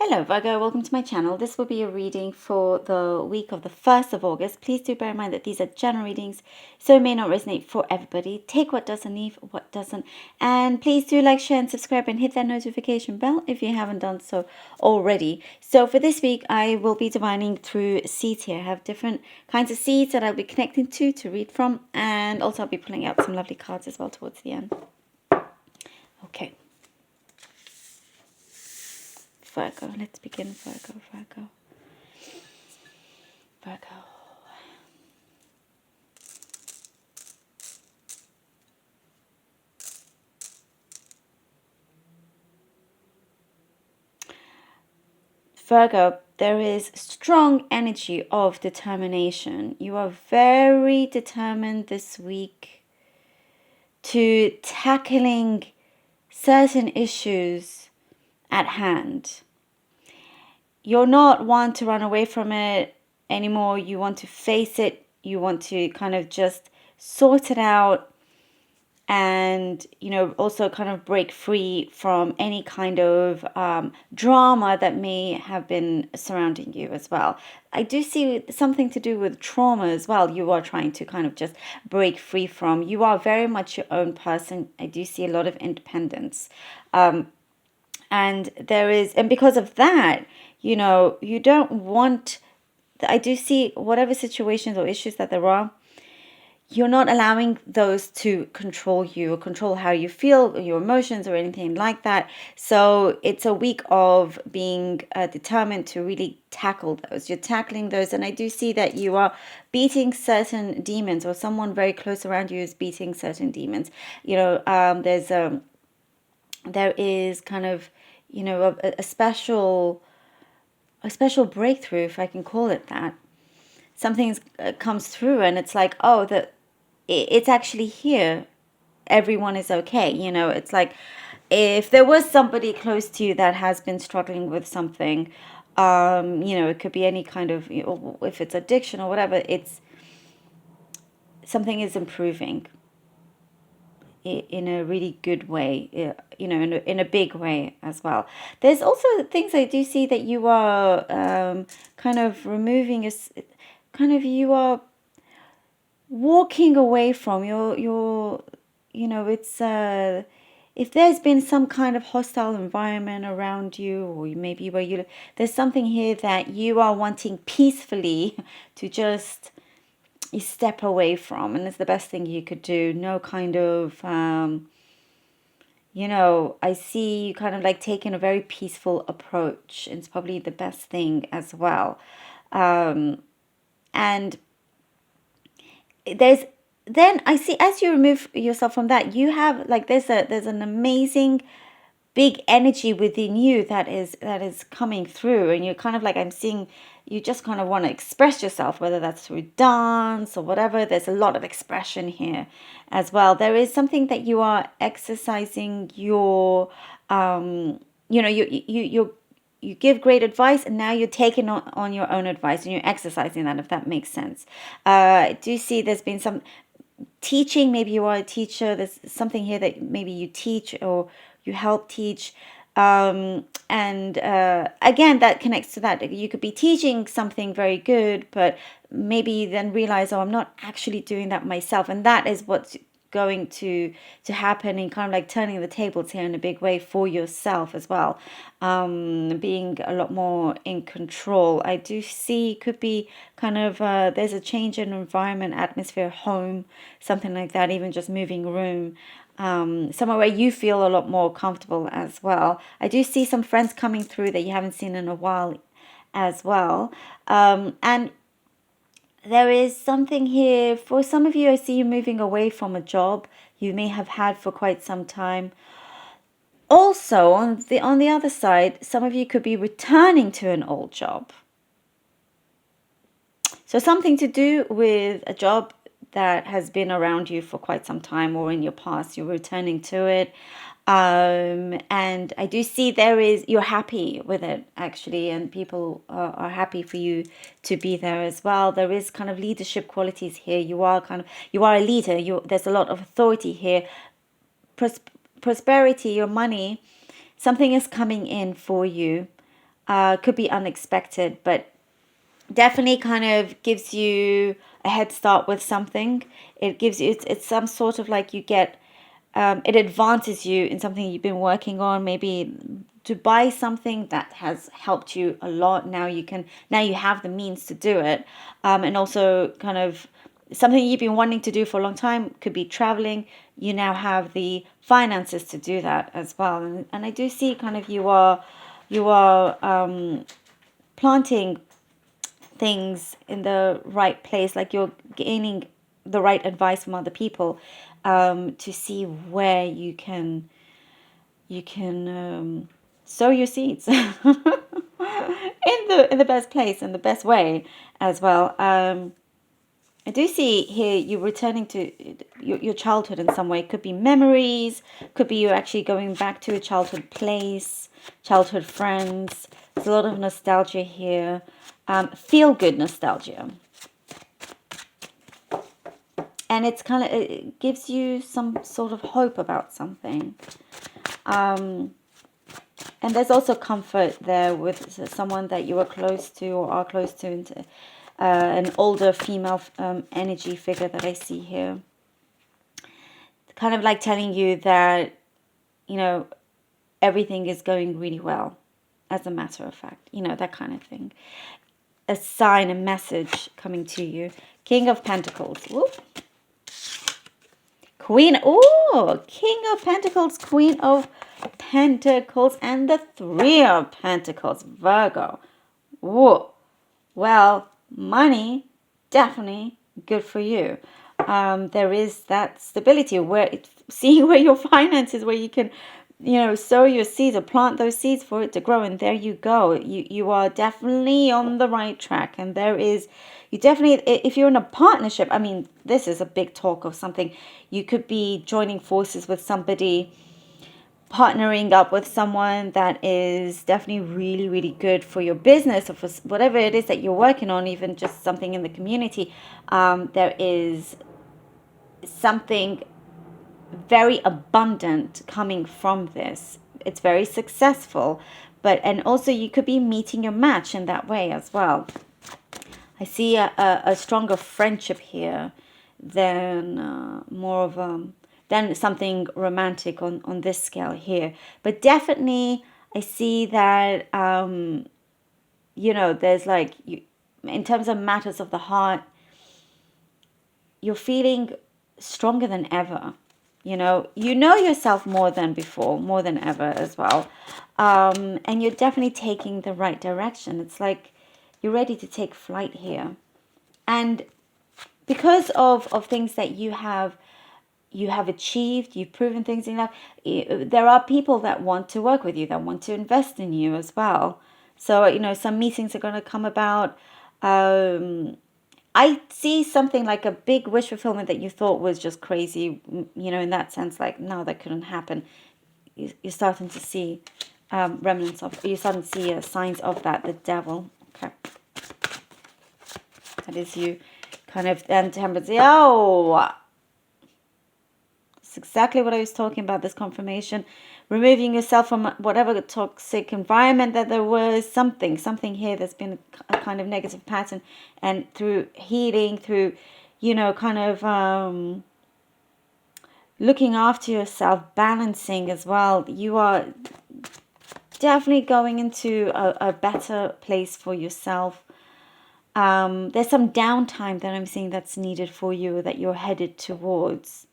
Hello Virgo, welcome to my channel. This will be a reading for the week of the 1st of August. Please do bear in mind that these are general readings, so it may not resonate for everybody. Take what does and leave what doesn't. And please do like, share and subscribe and hit that notification bell if you haven't done so already. So for this week, I will be divining through seeds here. I have different kinds of seeds that I'll be connecting to read from. And also I'll be pulling out some lovely cards as well towards the end. Okay. Virgo, let's begin. Virgo. Virgo, there is strong energy of determination. You are very determined this week to tackling certain issues at hand. You're not one to run away from it anymore. You want to face it. You want to kind of just sort it out and, also kind of break free from any kind of drama that may have been surrounding you as well. I do see something to do with trauma as well. You are trying to kind of just break free from. You are very much your own person. I do see a lot of independence. And because of that, you don't want, I do see whatever situations or issues that there are, you're not allowing those to control you or control how you feel, your emotions or anything like that. So it's a week of being determined to really tackle those. You're tackling those. And I do see that you are beating certain demons, or someone very close around you is beating certain demons. There is kind of, a special breakthrough, if I can call it that. Something comes through and it's like, oh, it's actually here. Everyone is okay. It's like if there was somebody close to you that has been struggling with something, it could be any kind of, if it's addiction or whatever, it's something is improving in a really good way, in a big way as well. There's also things I do see that you are kind of removing, you are walking away from it's if there's been some kind of hostile environment around you, or maybe where there's something here that you are wanting peacefully to just step away from, and it's the best thing you could do. No kind of I see you kind of like taking a very peaceful approach. It's probably the best thing as well. And then I see, as you remove yourself from that, you have like there's an amazing big energy within you that is coming through, and you're kind of like, I'm seeing you just kind of want to express yourself, whether that's through dance or whatever. There's a lot of expression here as well. There is something that you are exercising your you give great advice, and now you're taking on your own advice and you're exercising that, if that makes sense. I do see there's been some teaching. Maybe you are a teacher. There's something here that maybe you teach or you help teach. And again, that connects to that. You could be teaching something very good, but maybe then realize, oh, I'm not actually doing that myself. And that is what's going to happen, and kind of like turning the tables here in a big way for yourself as well, being a lot more in control. I do see could be kind of there's a change in environment, atmosphere, home, something like that, even just moving room, somewhere where you feel a lot more comfortable as well. I do see some friends coming through that you haven't seen in a while as well, and there is something here for some of you. I see you moving away from a job you may have had for quite some time. Also, on the other side, some of you could be returning to an old job. So something to do with a job that has been around you for quite some time, or in your past, you're returning to it. And I do see you're happy with it actually, and people are happy for you to be there as well. There is kind of leadership qualities here. You are a leader. There's a lot of authority here. Prosperity, your money, something is coming in for you. Could be unexpected, but definitely kind of gives you a head start with something. It gives you, it's some sort of like you get, it advances you in something you've been working on, maybe to buy something that has helped you a lot. Now you have the means to do it. And also kind of something you've been wanting to do for a long time, could be traveling. You now have the finances to do that as well. And I do see kind of you are planting things in the right place, like you're gaining the right advice from other people, to see where you can sow your seeds in the best place and the best way as well. I do see here you returning to your childhood in some way. Could be memories, could be you actually going back to a childhood place, childhood friends. There's a lot of nostalgia here. Feel good nostalgia. And it gives you some sort of hope about something. And there's also comfort there with someone that you are close to or are close to, an older female energy figure that I see here. Kind of like telling you that, everything is going really well, as a matter of fact, that kind of thing. A sign, a message coming to you. King of Pentacles. Whoop. Queen. Oh, King of Pentacles, Queen of Pentacles, and the Three of Pentacles, Virgo. Whoa. Well, money, definitely good for you. There is that stability seeing where your finances, where you can, sow your seeds or plant those seeds for it to grow. And there you go. You are definitely on the right track. And you definitely, if you're in a partnership, I mean, this is a big talk of something. You could be joining forces with somebody, partnering up with someone that is definitely really, really good for your business or for whatever it is that you're working on, even just something in the community. There is something very abundant coming from this. It's very successful, and also you could be meeting your match in that way as well. I see a stronger friendship here than more of than something romantic on this scale here. But definitely I see that there's like in terms of matters of the heart, you're feeling stronger than ever. You know yourself more than before, more than ever as well. And you're definitely taking the right direction. It's like you're ready to take flight here. And because of things that you have achieved, you've proven things in life, there are people that want to work with you, that want to invest in you as well. So, some meetings are going to come about. I see something like a big wish fulfillment that you thought was just crazy, in that sense, like, no, that couldn't happen. You're starting to see remnants of, you're starting to see signs of that, the devil. Okay. That is you kind of then temperance. Oh, it's exactly what I was talking about, this confirmation. Removing yourself from whatever toxic environment that there was, something here that's been a kind of negative pattern, and through healing, through, kind of looking after yourself, balancing as well, you are definitely going into a better place for yourself. There's some downtime that I'm seeing that's needed for you, that you're headed towards.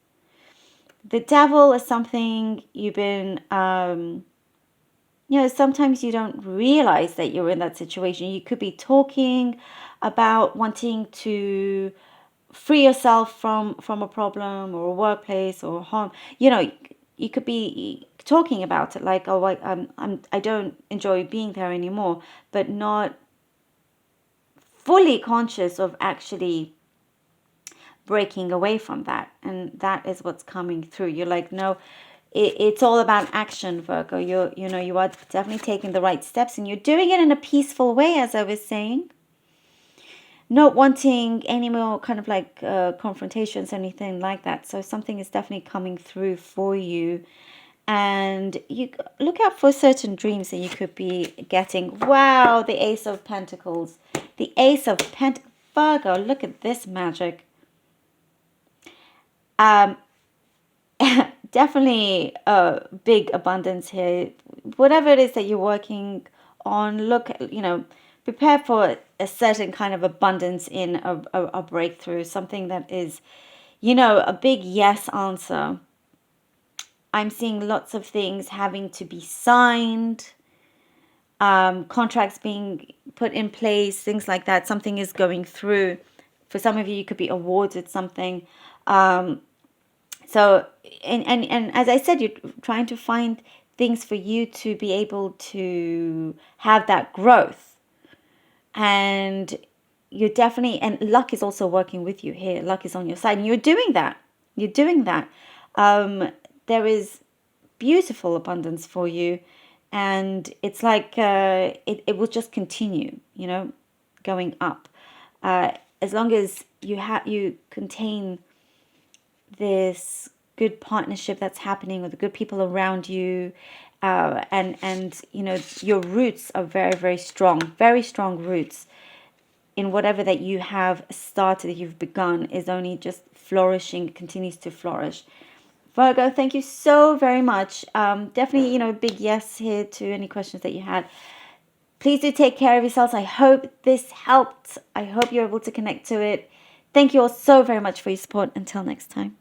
The devil is something you've been, sometimes you don't realize that you're in that situation. You could be talking about wanting to free yourself from a problem or a workplace or home. You could be talking about it like, oh, I don't enjoy being there anymore, but not fully conscious of actually breaking away from that. And that is what's coming through. You're like, no, it's all about action, Virgo. You are definitely taking the right steps, and you're doing it in a peaceful way, as I was saying. Not wanting any more kind of like confrontations, anything like that. So something is definitely coming through for you. And you look out for certain dreams that you could be getting. Wow, the Ace of Pentacles. The Ace of Pentacles. Virgo, look at this magic. Um, Definitely a big abundance here. Whatever it is that you're working on, look, prepare for a certain kind of abundance in a breakthrough, something that is, a big yes answer. I'm seeing lots of things having to be signed, contracts being put in place, things like that. Something is going through. For some of you, you could be awarded something. Um, so, and as I said, you're trying to find things for you to be able to have that growth. And you're definitely, and luck is also working with you here. Luck is on your side, and you're doing that. You're doing that. There is beautiful abundance for you, and it's like it will just continue, going up. As long as you contain this good partnership that's happening with the good people around you, and your roots are very very strong roots in whatever that you have started, that you've begun, is only just flourishing, continues to flourish. Virgo, thank you so very much. Definitely, a big yes here to any questions that you had. Please do take care of yourselves. I hope this helped. I hope you're able to connect to it. Thank you all so very much for your support. Until next time.